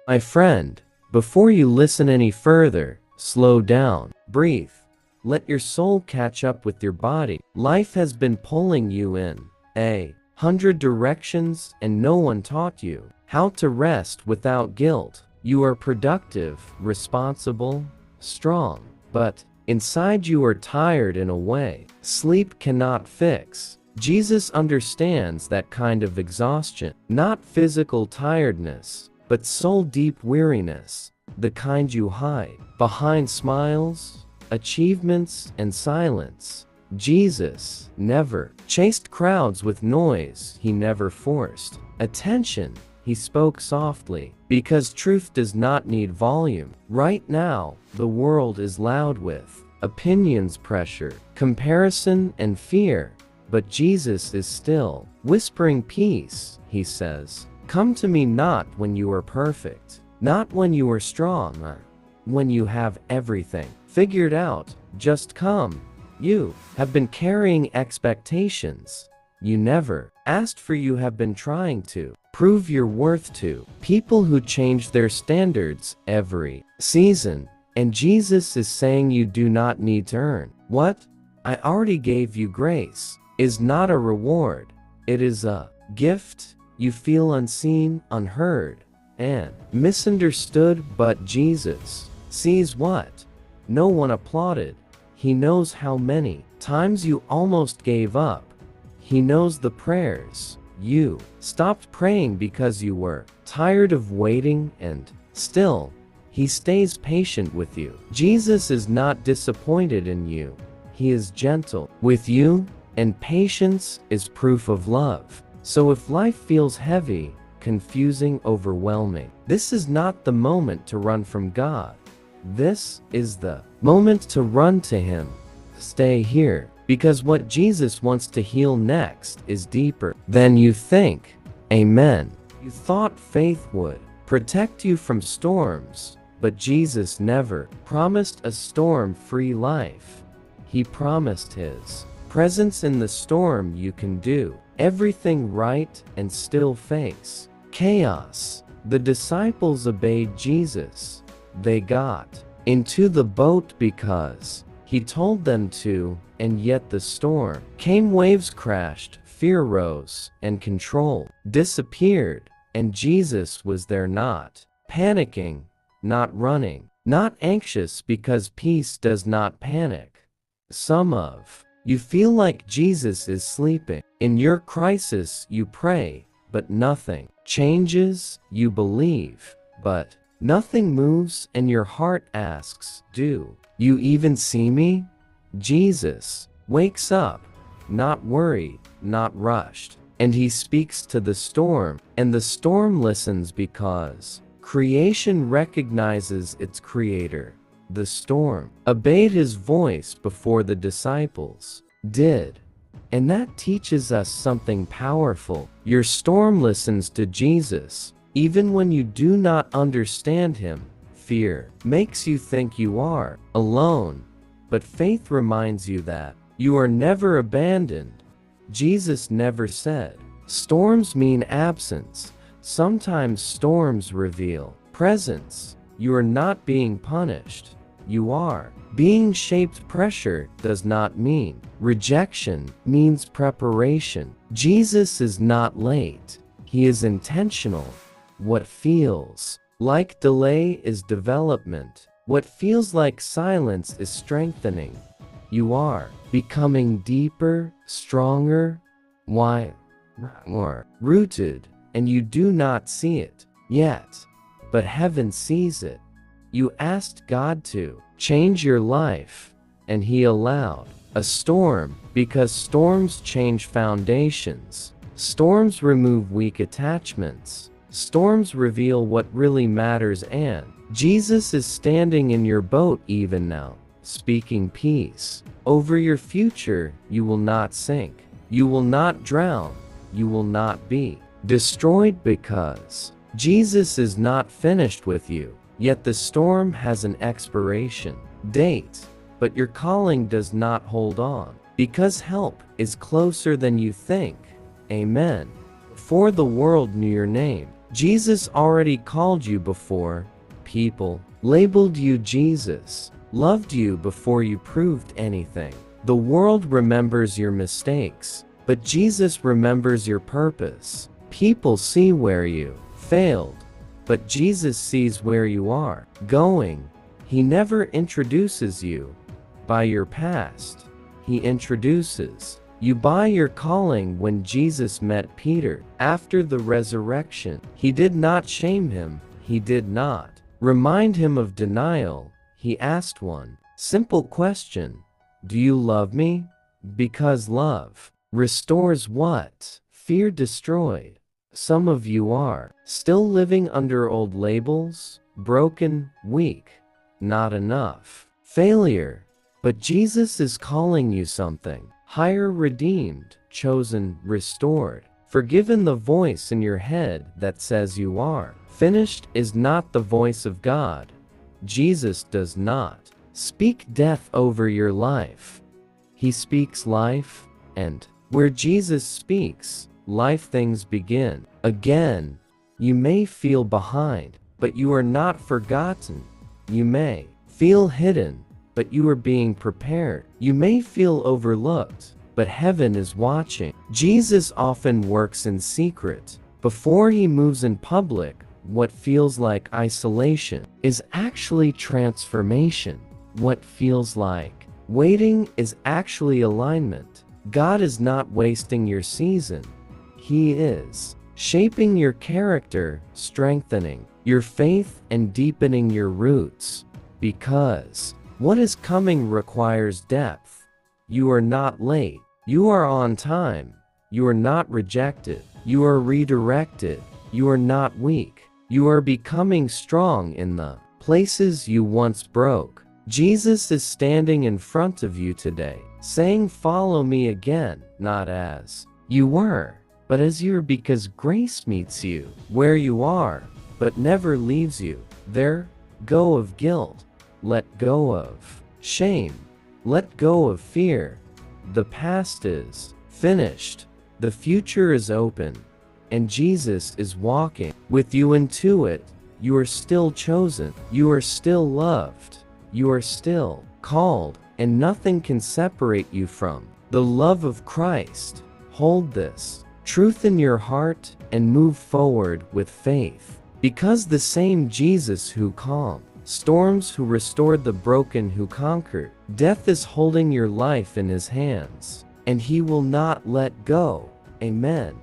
My friend, before you listen any further, slow down, breathe. Let your soul catch up with your body. Life has been pulling you in 100 directions, and no one taught you how to rest without guilt. You are productive, responsible, strong, but inside you are tired in a way sleep cannot fix. Jesus understands that kind of exhaustion, not physical tiredness, but soul-deep weariness, the kind you hide behind smiles, achievements, and silence. Jesus never chased crowds with noise. He never forced attention. He spoke softly, because truth does not need volume. Right now, the world is loud with opinions, pressure, comparison, and fear. But Jesus is still whispering peace. He says, "Come to me not when you are perfect, not when you are strong, or when you have everything figured out. Just come." You have been carrying expectations you never asked for. You have been trying to prove your worth to people who change their standards every season. And Jesus is saying you do not need to earn what I already gave you. Grace is not a reward, it is a gift. You feel unseen, unheard, and misunderstood, but Jesus sees what no one applauded. He knows how many times you almost gave up. He knows the prayers you stopped praying because you were tired of waiting, and still, He stays patient with you. Jesus is not disappointed in you. He is gentle with you, and patience is proof of love. So if life feels heavy, confusing, overwhelming, this is not the moment to run from God. This is the moment to run to Him. Stay here, because what Jesus wants to heal next is deeper than you think. Amen. You thought faith would protect you from storms, but Jesus never promised a storm-free life. He promised His presence in the storm. You can do everything right and still face chaos. The disciples obeyed Jesus. They got into the boat because He told them to, and yet the storm came. Waves crashed, fear rose, and control disappeared. And Jesus was there, not panicking, not running, not anxious, because peace does not panic. Some of you feel like Jesus is sleeping. In your crisis, you pray, but nothing changes. You believe, but nothing moves, and your heart asks, "Do you even see me?" Jesus wakes up, not worried, not rushed, and He speaks to the storm, and the storm listens because creation recognizes its creator. The storm obeyed His voice before the disciples did. And that teaches us something powerful. Your storm listens to Jesus, even when you do not understand Him. Fear makes you think you are alone, but faith reminds you that you are never abandoned. Jesus never said storms mean absence. Sometimes storms reveal presence. You are not being punished. You are being shaped. Pressure does not mean rejection, means preparation. Jesus is not late. He is intentional. What feels like delay is development. What feels like silence is strengthening. You are becoming deeper, stronger, more rooted, and you do not see it yet, but heaven sees it. You asked God to change your life, and He allowed a storm, because storms change foundations. Storms remove weak attachments. Storms reveal what really matters, and Jesus is standing in your boat even now, speaking peace over your future. You will not sink. You will not drown. You will not be destroyed, because Jesus is not finished with you. Yet the storm has an expiration date, but your calling does not hold on, because help is closer than you think. Amen. Before the world knew your name, Jesus already called you before people labeled you Jesus, loved you before you proved anything. The world remembers your mistakes, but Jesus remembers your purpose. People see where you failed, but Jesus sees where you are going. He never introduces you by your past. He introduces you by your calling. When Jesus met Peter after the resurrection, he did not shame him. He did not remind him of denial. He asked one simple question: do you love me? Because love restores what fear destroyed. Some of you are still living under old labels: broken, weak, not enough, failure. But Jesus is calling you something higher: redeemed, chosen, restored, forgiven. The voice in your head that says you are finished is not the voice of God. Jesus does not speak death over your life. He speaks life, and where Jesus speaks life, things begin again. You may feel behind, but you are not forgotten. You may feel hidden, but you are being prepared. You may feel overlooked, but heaven is watching. Jesus often works in secret before he moves in public. What feels like isolation is actually transformation. What feels like waiting is actually alignment. God is not wasting your season. He is shaping your character, strengthening your faith, and deepening your roots. Because what is coming requires depth. You are not late. You are on time. You are not rejected. You are redirected. You are not weak. You are becoming strong in the places you once broke. Jesus is standing in front of you today, saying, "Follow me again," not as you were, but as you are, because grace meets you where you are, but never leaves you there. Go of guilt. Let go of shame. Let go of fear. The past is finished. The future is open. And Jesus is walking with you into it. You are still chosen. You are still loved. You are still called, and nothing can separate you from the love of Christ. Hold this truth in your heart and move forward with faith, because the same Jesus who calmed storms, who restored the broken, who conquered death, is holding your life in his hands, and he will not let go. Amen.